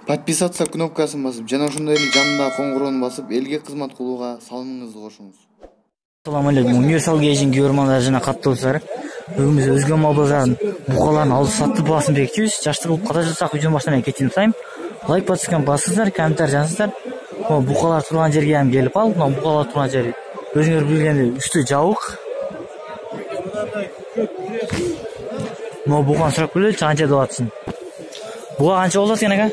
Подписаться кнопкасын басып, жана ошондой эле жанындагы коңгуроону басып, элге кызмат кылууга салымыңызды кошуңуз. Assalamu alaikum. Universal Gazing görmanlar жана каттоочулар. Бүгүн биз Өзгөн мал базарынын букаларын алып сатып баасын бекитебиз. Жаштык кылып ката жатсак видеонун башынан кетип атайм. Лайк басып басыңыздар, комментарий жазыңыздар. Букалар турган жерге ham келип ал. Мына букалар турган жери өзүңөр билгендей үстү жабык. Мына буканы сурап келели, канча деп атсын. Буга канча болот экен ага?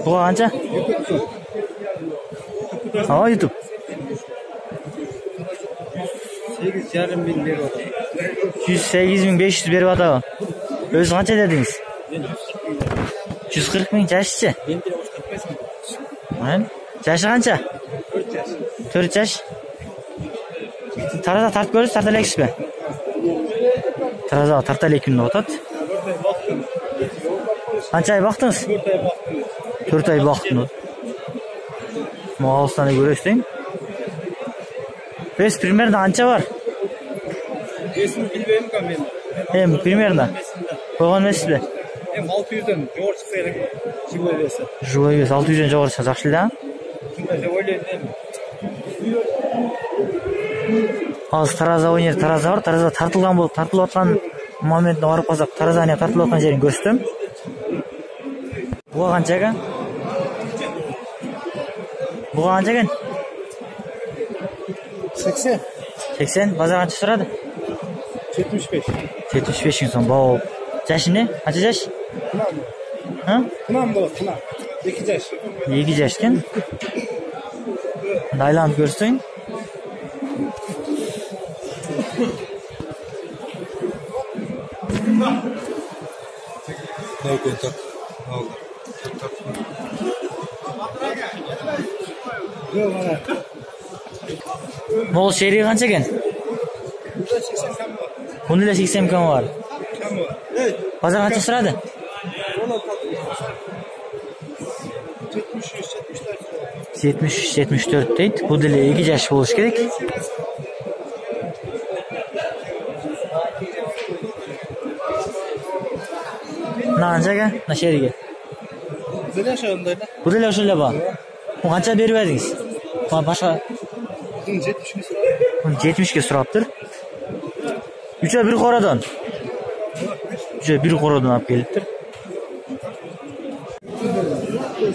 Буга канча? Ага, YouTube. 8,5 bin берип атат. 108.500 берип атабы? Өзү канча дедиңиз? 140 миң жашчы. Жашы канча? 4 жаш. Тараза тартып көрүңүз, тарта элексизби? Таразага тарта элекмин деп атат. Канча ай бактыңыз? 4 ай бактым. Мага алыстан көрөсүң. Вес примерно канча бар? Весин билбейм мен. Примерно. Койгон эмессизби? 600дөн жогору чыкса керек. Живой веси. Живой вес 600дөн жогору чыкса жакшы эле, а? Деп ойлойм. Азыр тараза ойнер, тараза бар, тараза тартылган болуп, тартылып аткан моментине барып калсак, таразанын тартылып аткан жерин көрсөтөм. Буга канча экен? Буга канча экен? 80. 80, базар канча сурады? 75. 75 миң сом боо. Жашы эмне? Канча жаш? Кунам болот, кунам. 2 жаш. 2 жаш экен. Айланып көрсөтөйүн. Могул шери канча экен? 80 кам бар. Базар канча сурады? 73-74 дейт. Бул деле 2 жаш болуш керек. Канчага? На шериге. Бул деле ошол эле ба? Бул канча берип бердиңиз? Башка 70ке сураптыр. 3-1 коrodon. 3-1 коrodon алып келиптир.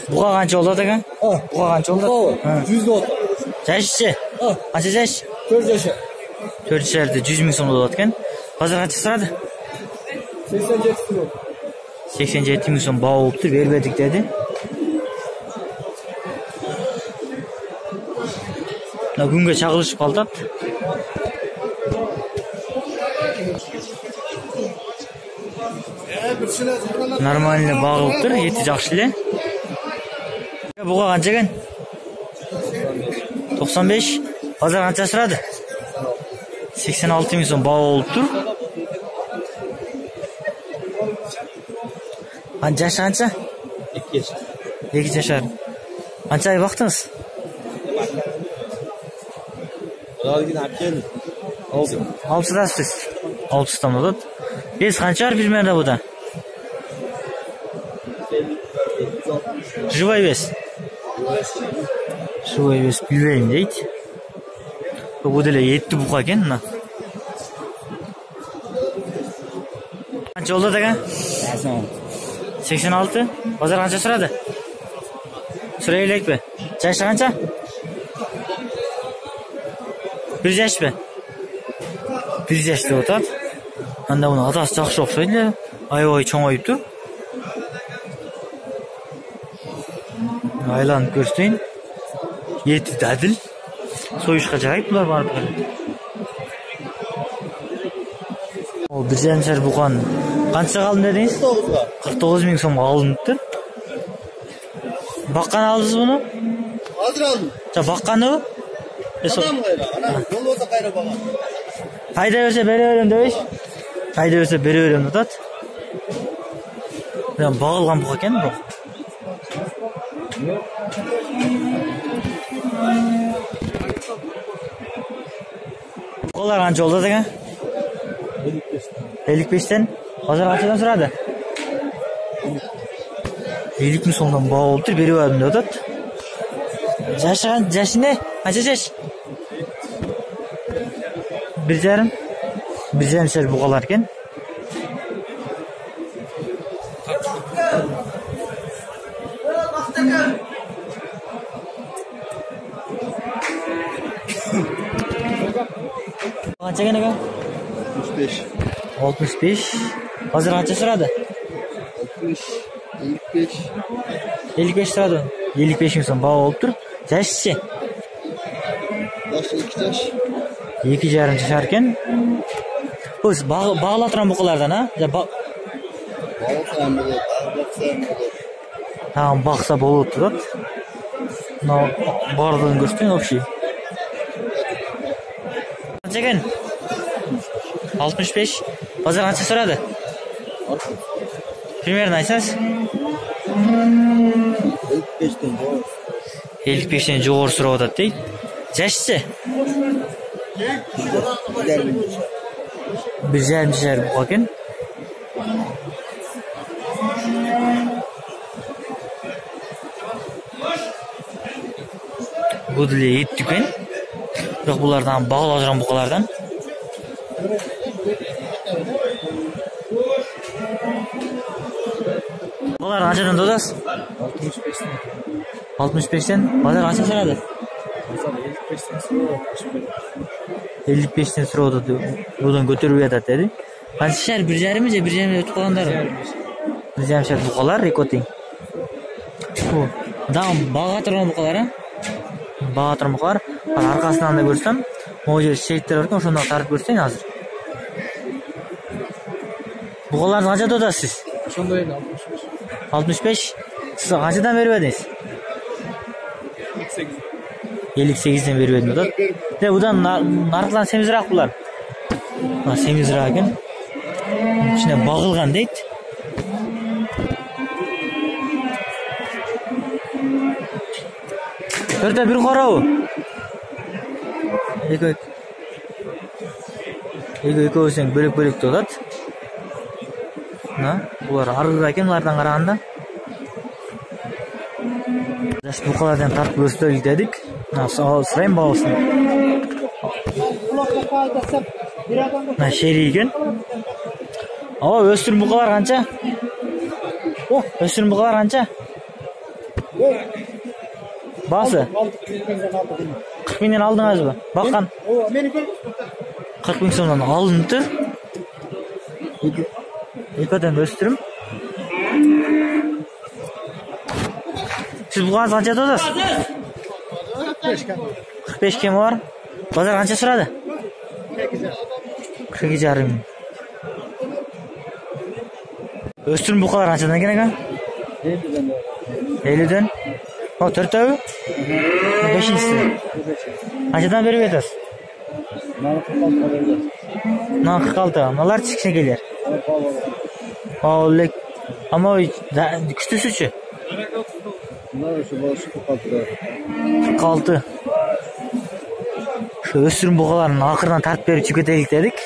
Буга канча болот экен? Буга канча болот? 100 Жашчы? Канча жаш? 4 жаш. 4 жашты 100 миң сом болот экен. Базар канча сурады? 87 миң сом баа болуптур, бербедик деди. Күнгө чагылышып калдат. Нормально багылыптыр, эти жакшы эле. Буга канча экен? 95. Базар канча сурады? 86 миң сом баа болуптур. Жашы канча? 2 жаш. 2 жашар. Канча ай бактыңыз? Алпыстасыз. 60 болот. Бес канча бар примерно буда? Живой вес. Живой вес билбейм дейт. Бул деле этти бука экен мына. Канча болот экен? 86. Базар канча сурады? Сурай элекпи? Жашы канча? 1 жашпы? 1 жаш деп атат. Анда муну атасы жакшы окшойт эле. Аябай чоңоюптур. Айланып көрсөтөйүн. Эти дадил. Союшка жарайт булар барып. Ол 1 жашар букан канча калды дедиңиз? 49 миң сомго алыныптыр. Баккан алдыңыз буну? Азыр алдым. Бакканы? Адам кайра, ана жол болсо кайра бага. Кайда берсе бере берем дебейш? Кайда берсе бере берем деп атат. Мен багылган бука экен бу. Букалар канча болот экен? 55тен. Bozor qanchadan so'radi? 50 ming so'mdan baho olib tur, berib oldim deb o'tadi. Jashi ne? Qancha jash? 1,5. 1,5 yaş buqalar ekan. Qancha ekan aka? 65. 65. Hozir qancha so'radi? 60. 55. 55 so'radi. 55 ming so'm baho olib tur. Jashi? Yaşı 2 yaş. 2,5 yashar ekan. O'z bog'latiran buqalardan ha? Balıksan bulur. Balıksan bulur. Ha, baqsa bo'lib turadi. No, bordan ko'rsang общий. Qancha ekan? 65. Hozir qancha so'radi? Примерно aytasiz? 55'ten doğru. 55 dan jo'g'ir so'rayotadi deydi. Jashchi? 1,5 buqa ekan. Bu dili yetdi ekan. Biroq bulardan bog'ladiran buqalardan. Bular qanchadan sotasiz? 65'ten. 65 dan. Hozir qancha so'radi? 55'ten sonra 55 dan so'radi. Budan ko'tarib yotadi dedi. Qancha shar 1,5 1,5 o'tib qolganlar. 1,5 shar buqalar rekoting. Bu dam bog'latiran buqalar ha? Bog'latiran buqalar. Arkasidan da ko'rsam, mo'jaz sheytlar ekan, o'shundan tartib ko'rsang hozir. Buqalarni qancha sotasiz? Şonda endi 65. 65. Siz qanchadan berib edingiz? 58. 58 dan berib edim dedi. De budan narxlar semizroq bular. Ha, semizroq ekan. İçine bağılgan deydi. Төртө bir qarabı. Ego o'zing bölük to'lat. Na, bular arıra ekan ulardan qaraganda. Biz buqalardan tartib ko'rsataylik dedik. Sırayım bağlısın. Na, şeri ekan. Aa, o'stirim buqalar qancha? Oh, o'stirim buqalar qancha? Bası? 40 mingdan aldingizmi? Bakkan. 40 ming so'mdan olindi. Ekodan o'stirim. Siz buqani qancha sotasiz? 45 kim var? Bozor qancha so'radi? 42,5 ming. O'stirim buqalar qanchadan ekan aka? 50 dan. O, 4'tü? 5'incisi. Qanchadan berib etasiz? 46. Malar chiqishga kelar. O'lik. Ammo kutuvchi-chi? 46. Shu o'stirim buqalarni oxiridan tartib berib chiqib ketaylik dedik.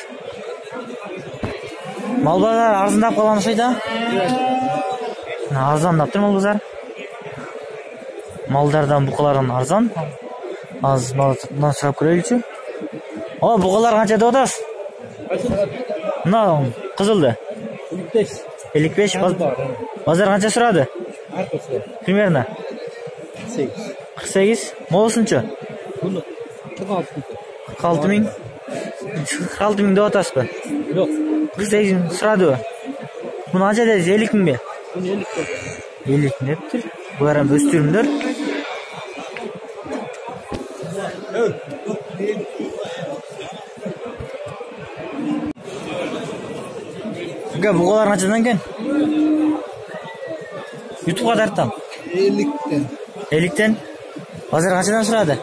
Mal bozor arzonlab qolgan o'xshaydi. Arzonlabdir mal bozor. Mallardan buqalardan arzon. Az maldan so'rab ko'raylikchi. O, buqalar qancha deyapsiz? No, qizildi. 55. 55. Bozor qancha so'radi? Примерно 48. Mo'lsinchi? 46 ming. 46 ming deyapsizmi? Yo'q. 48 ming so'radi. Buni qancha deysiz? 50 mingmi? 50 ming debdir. Bular ham o'stirimdir. Aka, buqalar qanchadan ekan? YouTube'ga tartdim. 50'den. 50 dan. Hozir qanchadan so'radi?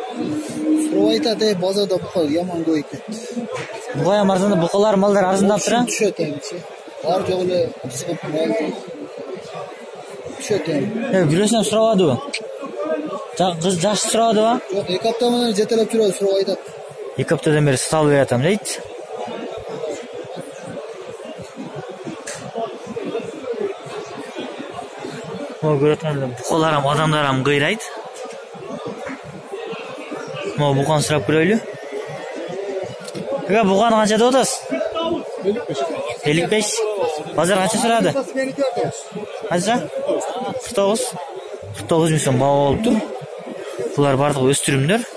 So'raytadi, bozorda buqa yomon qo'ydi. Buqa ham arzonda, buqalar mallar arzonlab turadi. Tushotamiz. Bor jo'g'li sig'ib mol. Tushotamiz. Birosidan so'radi u. Qiz yaxshi so'radimi? Yo'q, 2 haftadan jetalab turadi, so'raytadi. 2 haftadan beri stal beryapman deydi. Могу көріп тұрғанда бұқаларым, адамдарым қайрайды. Могу бұқан сұрап көрелі. Бұған қанша да отас? 55. Базар қанша сұрады? Қанша? 49. 49 миллион бау болып тұр. Бұлар бардығы өстірімдер.